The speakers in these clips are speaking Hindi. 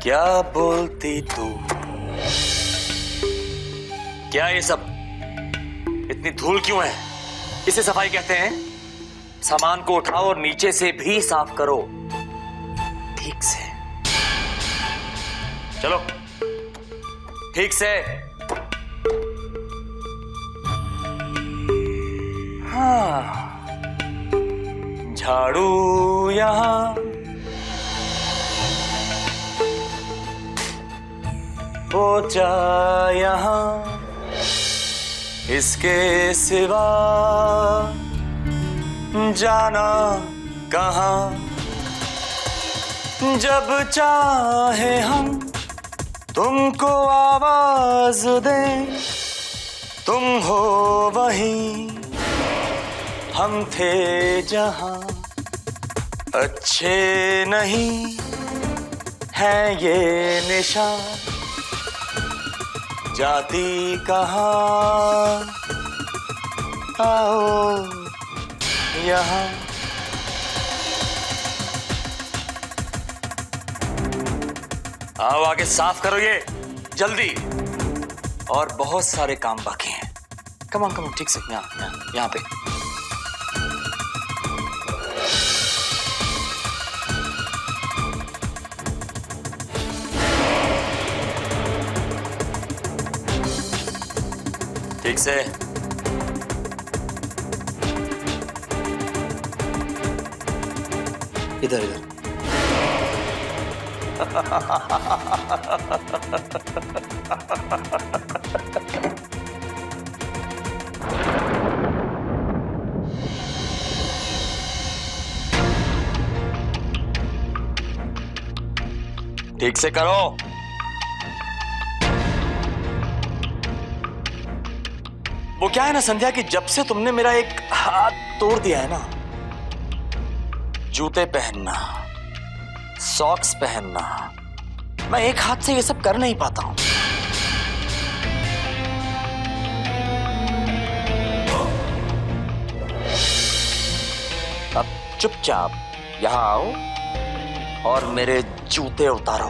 क्या बोलती तू? क्या ये सब? इतनी धूल क्यों है? इसे सफाई कहते हैं? सामान को उठाओ और नीचे से भी साफ करो ठीक से। चलो ठीक से। हाँ, झाड़ू यहां, पोछा यहां, इसके सिवा जाना कहां? जब चाहे हम तुमको आवाज दें, तुम हो वहीं, हम थे जहां। अच्छे नहीं है ये निशान, जाती कहां? आओ यहां। आओ आगे साफ करो ये जल्दी, और बहुत सारे काम बाकी हैं। कम ऑन ठीक से, यहाँ पे। ठीक से। इधर इधर। ठीक से करो। वो क्या है ना संध्या, कि जब से तुमने मेरा एक हाथ तोड़ दिया है ना, जूते पहनना, सॉक्स पहनना, मैं एक हाथ से ये सब कर नहीं पाता हूं। अब चुपचाप यहां आओ और मेरे जूते उतारो,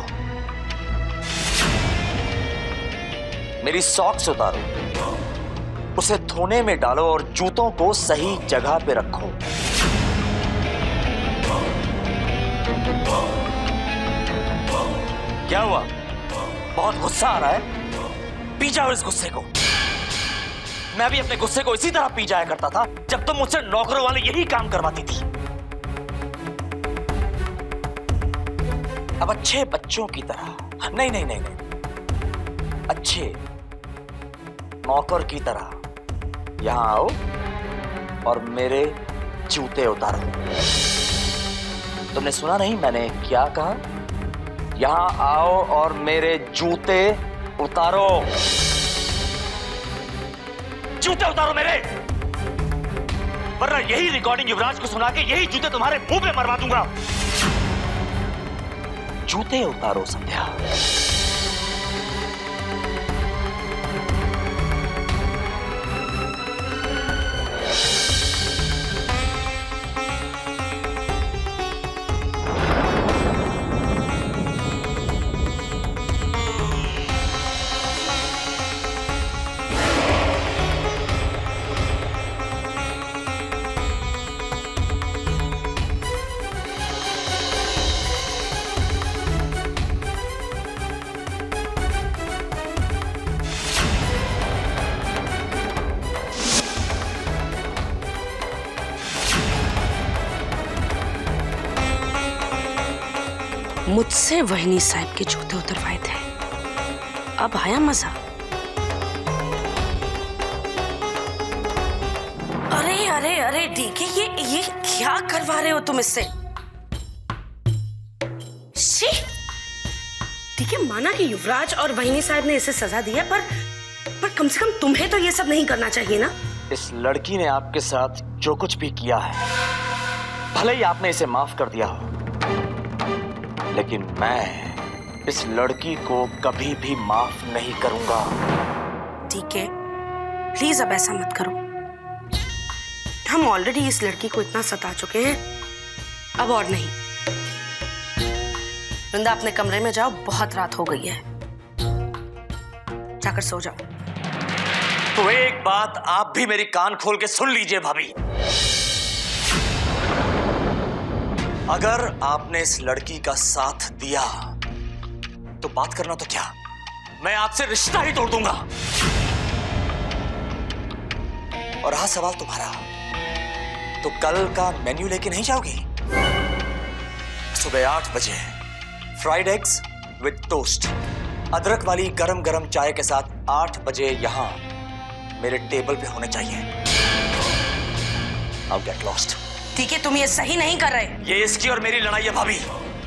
मेरी सॉक्स उतारो, उसे धोने में डालो और जूतों को सही जगह पे रखो। क्या हुआ? बहुत गुस्सा आ रहा है? पी जाओ इस गुस्से को। मैं भी अपने गुस्से को इसी तरह पी जाया करता था जब तुम मुझसे नौकरों वाले यही काम करवाती थी। अब अच्छे बच्चों की तरह, नहीं नहीं नहीं नहीं, अच्छे नौकर की तरह यहां आओ और मेरे जूते उतारो। तुमने सुना नहीं मैंने क्या कहा? यहां आओ और मेरे जूते उतारो। जूते उतारो मेरे, वरना यही रिकॉर्डिंग युवराज को सुना के यही जूते तुम्हारे मुंह पे मरवा दूंगा। जूते उतारो संध्या। मुझसे वहीनी साहब के जूते उतरवाए थे, अब आया मजा। अरे अरे अरे डीके, ये क्या करवा रहे हो तुम इससे? ठीक है, माना कि युवराज और वहीनी साहब ने इसे सजा दी है, पर कम से कम तुम्हें तो ये सब नहीं करना चाहिए ना। इस लड़की ने आपके साथ जो कुछ भी किया है, भले ही आपने इसे माफ कर दिया हो, लेकिन मैं इस लड़की को कभी भी माफ नहीं करूंगा। ठीक है, प्लीज अब ऐसा मत करो। हम ऑलरेडी इस लड़की को इतना सता चुके हैं, अब और नहीं। वृंदा अपने कमरे में जाओ, बहुत रात हो गई है, जाकर सो जाओ। तो एक बात आप भी मेरी कान खोल के सुन लीजिए भाभी, अगर आपने इस लड़की का साथ दिया तो बात करना तो क्या, मैं आपसे रिश्ता ही तोड़ दूंगा। और रहा सवाल तुम्हारा, तो कल का मेन्यू लेके नहीं जाओगी? सुबह 8 बजे फ्राइड एग्स विद टोस्ट, अदरक वाली गरम गरम चाय के साथ 8 बजे यहां मेरे टेबल पे होने चाहिए। I'll get lost। ठीक है, तुम ये सही नहीं कर रहे। ये इसकी और मेरी लड़ाई है भाभी,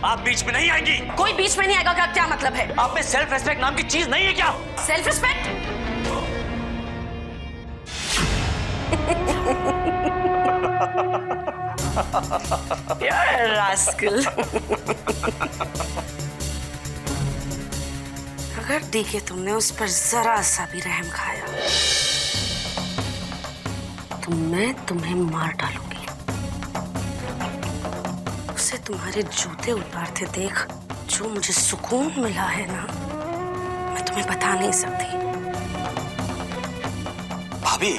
आप बीच में नहीं आएंगी। कोई बीच में नहीं आएगा का क्या मतलब है? आप में सेल्फ रिस्पेक्ट नाम की चीज नहीं है क्या? Self respect? रास्कल। अगर देखे तुमने उस पर जरा सा भी रहम खाया तो मैं तुम्हें मार डालूंगी। उसे तुम्हारे जूते उतारते देख जो मुझे सुकून मिला है ना, मैं तुम्हें बता नहीं सकती। भाभी,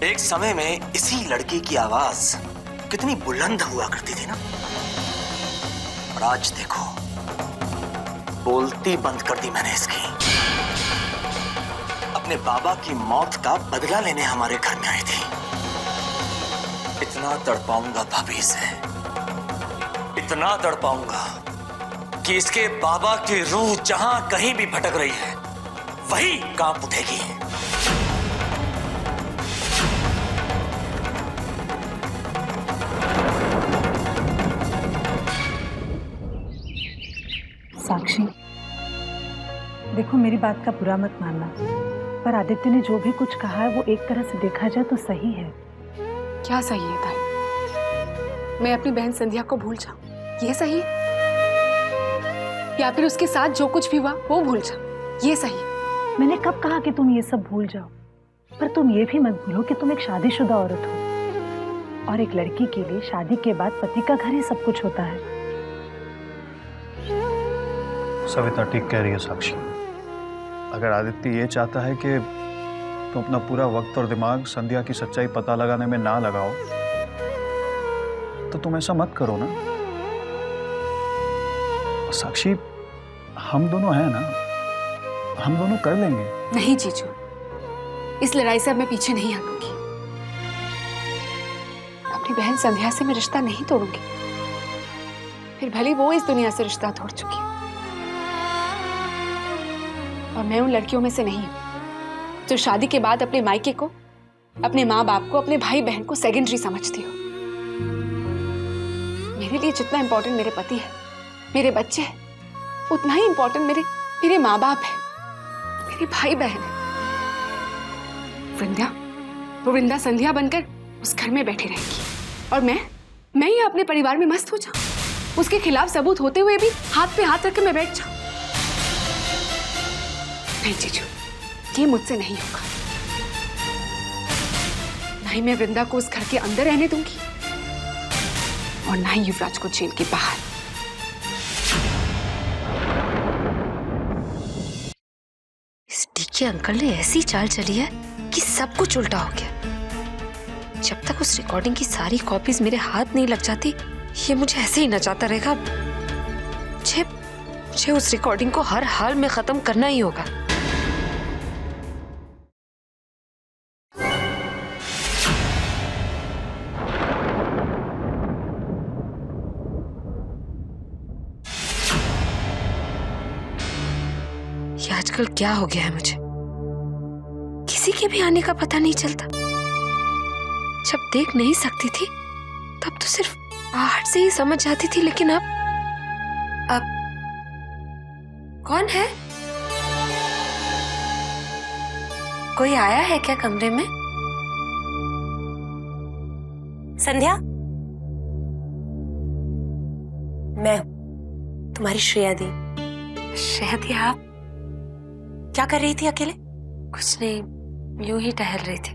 एक समय में इसी लड़की की आवाज कितनी बुलंद हुआ करती थी ना, और आज देखो बोलती बंद कर दी मैंने इसकी। अपने बाबा की मौत का बदला लेने हमारे घर में आई थी। इतना तड़पाऊंगा भाभी इसे, इतना तड़पाऊंगा कि इसके बाबा की रूह जहां कहीं भी भटक रही है वही कांप उठेगी। साक्षी, देखो मेरी बात का बुरा मत मानना, पर आदित्य ने जो भी कुछ कहा है वो एक तरह से देखा जाए तो सही है। क्या सही है ताई? मैं अपनी बहन संध्या को भूल जाऊं, ये सही है? या फिर उसके साथ जो कुछ भी हुआ वो भूल जाऊं, ये सही है? मैंने कब कहा कि तुम ये सब भूल जाओ, पर तुम ये भी मत भूलो कि तुम एक शादीशुदा औरत हो, और एक लड़की के लिए शादी के बाद पति का घर ही सब कुछ होता है। सविता ठीक कह रही है साक्षी। अगर आदित्य ये चाहता है कि तुम अपना पूरा वक्त और दिमाग संध्या की सच्चाई पता लगाने में ना लगाओ, तो तुम ऐसा मत करो ना। साक्षी, हम दोनों हैं ना, हम दोनों कर लेंगे। नहीं जीजू, इस लड़ाई से अब मैं पीछे नहीं हटूंगी। अपनी बहन संध्या से मैं रिश्ता नहीं तोड़ूंगी, फिर भले वो इस दुनिया से रिश्ता तोड़ चुकी है। और मैं उन लड़कियों में से नहीं हूं जो शादी के बाद अपने मायके को, अपने माँ बाप को, अपने भाई बहन को सेकेंडरी समझती हो। मेरे लिए जितना इंपॉर्टेंट मेरे पति है, मेरे बच्चे हैं, उतना ही इंपॉर्टेंट मेरे माँ बाप है, मेरे भाई बहन है। वृंदा संध्या बनकर उस घर में बैठी रहेगी और मैं ही अपने परिवार में मस्त हो जाऊं, उसके खिलाफ सबूत होते हुए भी हाथ पे हाथ रख के मैं बैठ जाऊं। नहीं जीजू, ये मुझसे नहीं होगा। ना ही मैं वृंदा को उस घर के अंदर रहने दूंगी और ना ही युवराज को जेल के बाहर। इस डीके अंकल ने ऐसी चाल चली है कि सब कुछ उल्टा हो गया। जब तक उस रिकॉर्डिंग की सारी कॉपीज मेरे हाथ नहीं लग जाती, ये मुझे ऐसे ही नचाता रहेगा। मुझे उस रिकॉर्डिंग को हर हाल में खत्म करना ही होगा। ये आजकल क्या हो गया है मुझे, किसी के भी आने का पता नहीं चलता। जब देख नहीं सकती थी तब तो सिर्फ आहट से ही समझ जाती थी, लेकिन अब कौन है? कोई आया है क्या कमरे में? संध्या, मैं हूं तुम्हारी श्रेया दी। श्रेया दी, आप क्या कर रही थी अकेले? कुछ नहीं, यूं ही टहल रही थी।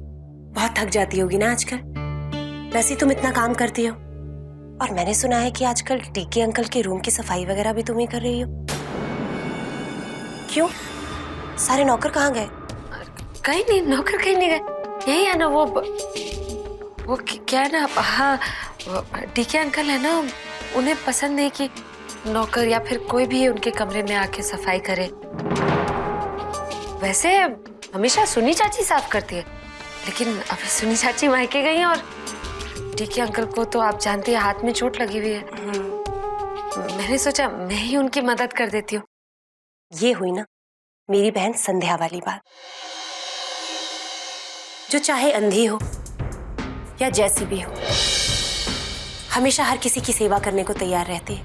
बहुत थक जाती होगी ना आजकल, वैसे तुम इतना काम करती हो। और मैंने सुना है कि आजकल डीके अंकल के रूम की सफाई वगैरह भी तुम ही कर रही हो। क्यों? सारे नौकर कहाँ गए? कहीं नहीं, नौकर कहीं नहीं गए, यही है ना। वो क्या है ना, हाँ डीके अंकल है ना, उन्हें पसंद नहीं कि नौकर या फिर कोई भी उनके कमरे में आके सफाई करे। वैसे हमेशा सुनी चाची साफ करती है, लेकिन अभी सुनी चाची मायके गई हैं और डीके अंकल को तो आप जानती है हाथ में चोट लगी हुई है। मैंने सोचा मैं ही उनकी मदद कर देती हूँ। ये हुई ना मेरी बहन संध्या वाली बात, जो चाहे अंधी हो या जैसी भी हो, हमेशा हर किसी की सेवा करने को तैयार रहती है।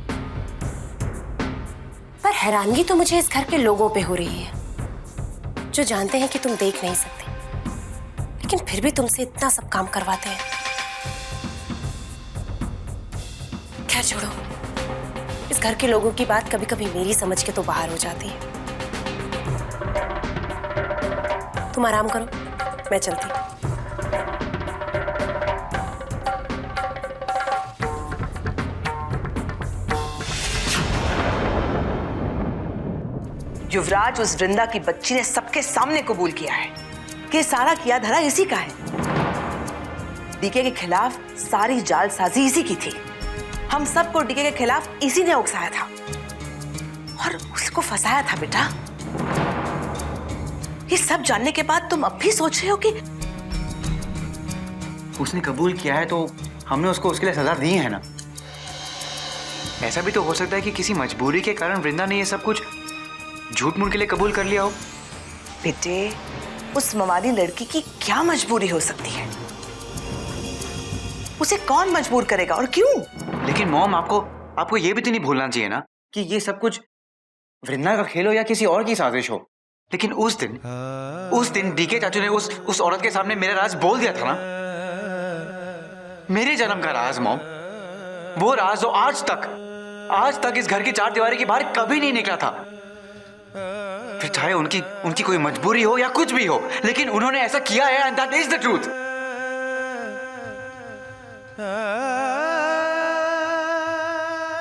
पर हैरानगी तो मुझे इस घर के लोगों पे हो रही है, जो जानते हैं कि तुम देख नहीं सकती, लेकिन फिर भी तुमसे इतना सब काम करवाते हैं। खैर छोड़ो, इस घर के लोगों की बात कभी कभी मेरी समझ के तो बाहर हो जाती है। तुम आराम करो, मैं चलती हूँ। युवराज, उस वृंदा की बच्ची ने सबके सामने कबूल किया है कि सारा किया धरा इसी का है। डीके के खिलाफ सारी जालसाजी इसी की थी। हम सबको डीके के खिलाफ इसी ने उकसाया था और उसको फंसाया था। बेटा, ये सब जानने के बाद तुम अब भी सोच रहे हो कि उसने कबूल किया है तो हमने उसको उसके लिए सजा दी है ना। ऐसा भी तो हो सकता है कि किसी मजबूरी के कारण वृंदा ने ये सब कुछ झूठ मूठ के लिए कबूल कर लिया हो। बेटे, उस मवाली लड़की की क्या मजबूरी हो सकती है? उसे कौन मजबूर करेगा और क्यों? लेकिन मॉम, आपको ये भी तो नहीं भूलना चाहिए ना कि ये सब कुछ वृंदा का खेल हो या किसी और की साजिश हो। लेकिन उस दिन डीके चाचू ने उस औरत के सामने मेरा राज बोल दिया था ना, मेरे जन्म का राज मॉम, वो राज जो आज तक इस घर की चार दीवारी के बाहर कभी नहीं निकला था। फिर चाहे उनकी कोई मजबूरी हो या कुछ भी हो, लेकिन उन्होंने ऐसा किया है and that is the truth.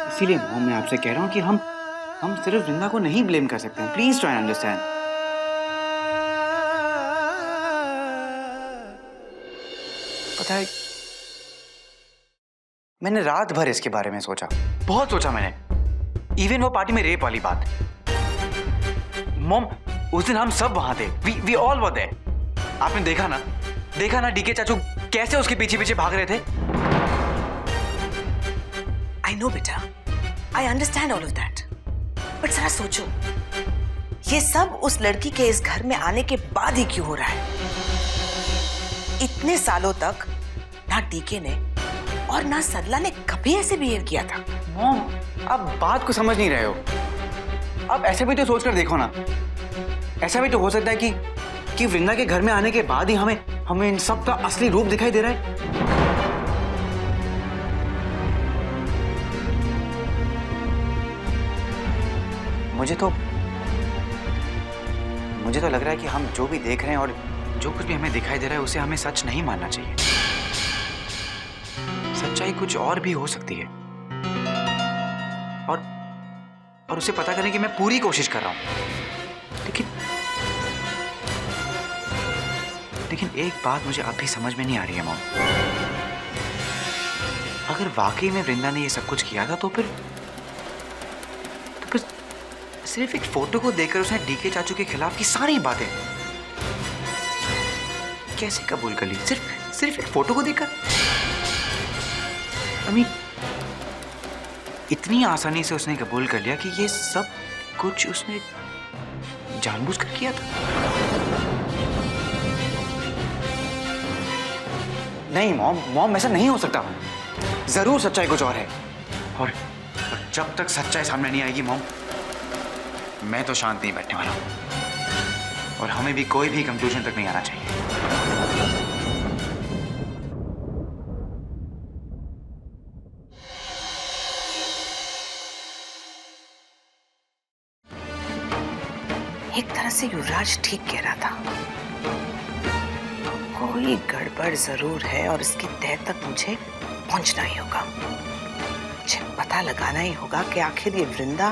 इसीलिए मॉम, मैं आपसे कह रहा हूं कि हम सिर्फ वृंदा को नहीं ब्लेम कर सकते हैं। Please try understand. पता है, मैंने रात भर इसके बारे में सोचा, बहुत सोचा मैंने। इवन वो पार्टी में रेप वाली बात। मॉम, उस दिन हम सब वहां थे। We all were there. आपने देखा ना डीके चाचू कैसे उसके पीछे पीछे भाग रहे थे। आई नो बेटा, I understand all of that, but जरा सोचो, ये सब उस लड़की के इस घर में आने के बाद ही क्यों हो रहा है? इतने सालों तक ना डीके ने और ना सरला ने कभी ऐसे बिहेव किया था। मॉम, आप बात को समझ नहीं रहे हो। अब ऐसे भी तो सोचकर देखो ना, ऐसा भी तो हो सकता है कि वृंदा के घर में आने के बाद ही हमें इन सब का असली रूप दिखाई दे रहा है। मुझे तो लग रहा है कि हम जो भी देख रहे हैं और जो कुछ भी हमें दिखाई दे रहा है उसे हमें सच नहीं मानना चाहिए। सच्चाई कुछ और भी हो सकती है और उसे पता करने की मैं पूरी कोशिश कर रहा हूं। लेकिन एक बात मुझे अब भी समझ में नहीं आ रही है मॉम। अगर वाकई में वृंदा ने ये सब कुछ किया था तो फिर सिर्फ एक फोटो को देखकर उसने डीके चाचू के खिलाफ की सारी बातें कैसे कबूल कर ली? सिर्फ एक फोटो को देखकर। इतनी आसानी से उसने कबूल कर लिया कि ये सब कुछ उसने जानबूझकर किया था। नहीं मॉम, ऐसा नहीं हो सकता। जरूर सच्चाई कुछ और है और जब तक सच्चाई सामने नहीं आएगी मॉम, मैं तो शांत नहीं बैठने वाला हूं और हमें भी कोई भी कंक्लूजन तक नहीं आना चाहिए। एक तरह से युवराज ठीक कह रहा था, कोई गड़बड़ जरूर है और इसकी तह तक मुझे पहुंचना ही होगा। पता लगाना ही होगा कि आखिर ये वृंदा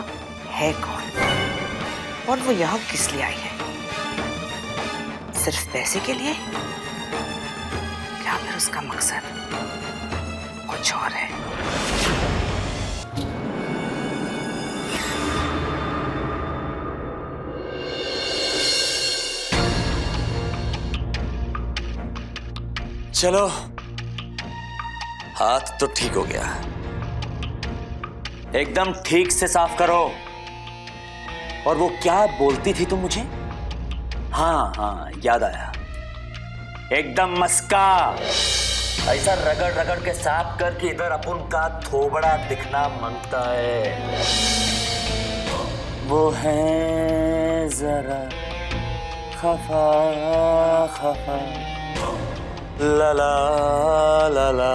है कौन और वो यहाँ किस लिए आई है। सिर्फ पैसे के लिए या फिर उसका मकसद कुछ और है। चलो, हाथ तो ठीक हो गया, एकदम ठीक से साफ करो। और वो क्या बोलती थी तुम मुझे? हाँ हाँ, याद आया, एकदम मस्का, ऐसा रगड़ रगड़ के साफ करके इधर अपन का थोबड़ा दिखना मांगता है। वो है जरा खफा खफा, ला ला ला ला।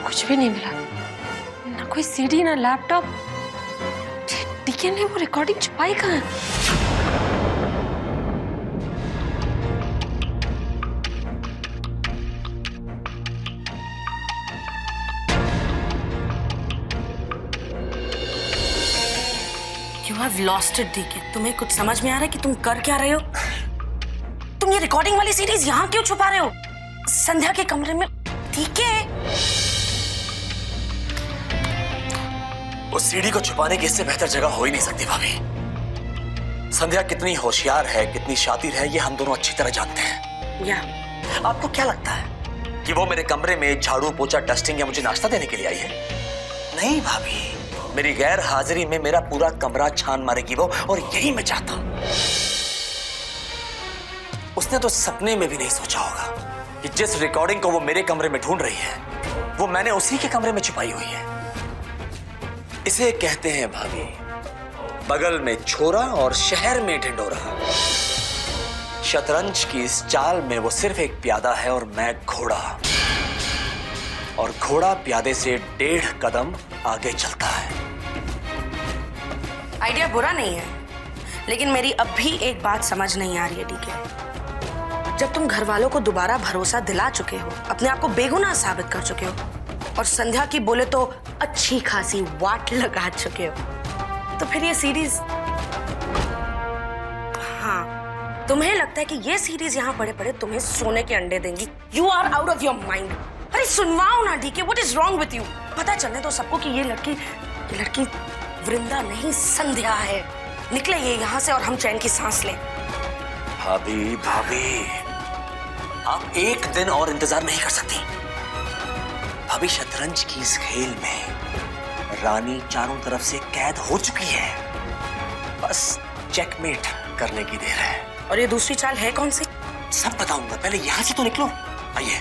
कुछ भी नहीं मिला, ना कोई सीडी, ना लैपटॉप। डीके ने वो रिकॉर्डिंग छुपाई कहाँ है? You have lost it, DK. तुम्हें कुछ समझ में आ रहा है कि तुम कर क्या रहे हो? तुम ये रिकॉर्डिंग वाली सीरीज यहाँ क्यों छुपा रहे हो? संध्या के कमरे में। डीके, उस सीडी को छुपाने की इससे बेहतर जगह हो ही नहीं सकती भाभी। संध्या कितनी होशियार है, कितनी शातिर है, ये हम दोनों अच्छी तरह जानते हैं। या आपको क्या लगता है कि वो मेरे कमरे में झाड़ू पोछा डस्टिंग या मुझे नाश्ता देने के लिए आई है? नहीं भाभी, मेरी गैर हाजिरी में मेरा पूरा कमरा छान मारेगी वो, और यही मैं चाहता हूं। उसने तो सपने में भी नहीं सोचा होगा कि जिस रिकॉर्डिंग को वो मेरे कमरे में ढूंढ रही है वो मैंने उसी के कमरे में छुपाई हुई है। इसे कहते हैं भाभी, बगल में छोरा और शहर में ढिंडोरा। शतरंज की इस चाल में वो सिर्फ एक प्यादा है और मैं घोड़ा, और घोड़ा प्यादे से 1.5 कदम आगे चलता है। आइडिया बुरा नहीं है, लेकिन मेरी अब भी एक बात समझ नहीं आ रही है डीके। जब तुम घर वालों को दोबारा भरोसा दिला चुके हो, अपने आप को बेगुनाह साबित कर चुके हो, और संध्या की बोले तो अच्छी खासी वाट लगा चुके हो, तो फिर ये सीरीज, हाँ, तुम्हें लगता है कि ये सीरीज यहाँ पड़े पड़े तुम्हें सोने के अंडे देंगी? You are out of your mind. अरे सुनवाओ ना DK, what is wrong with you? पता चलने तो सबको कि ये लड़की वृंदा नहीं संध्या है। निकले ये यहाँ से और हम चैन की सांस लें। भाभी भाभी, आप एक दिन और इंतजार नहीं कर सकती। भाभी, शतरंज की इस खेल में रानी चारों तरफ से कैद हो चुकी है, बस चेकमेट करने की देर है। और ये दूसरी चाल है कौन सी? सब बताऊंगा, पहले यहां से तो निकलो। आइए।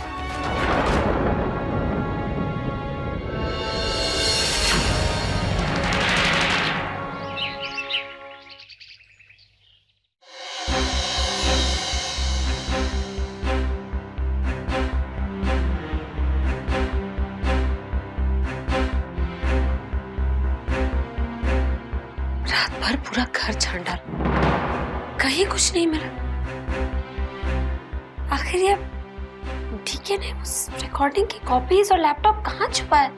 भर पूरा घर छान डाला, कहीं कुछ नहीं मिला। आखिर ये डीके ने उस रिकॉर्डिंग की कॉपीज और लैपटॉप कहाँ छुपाया?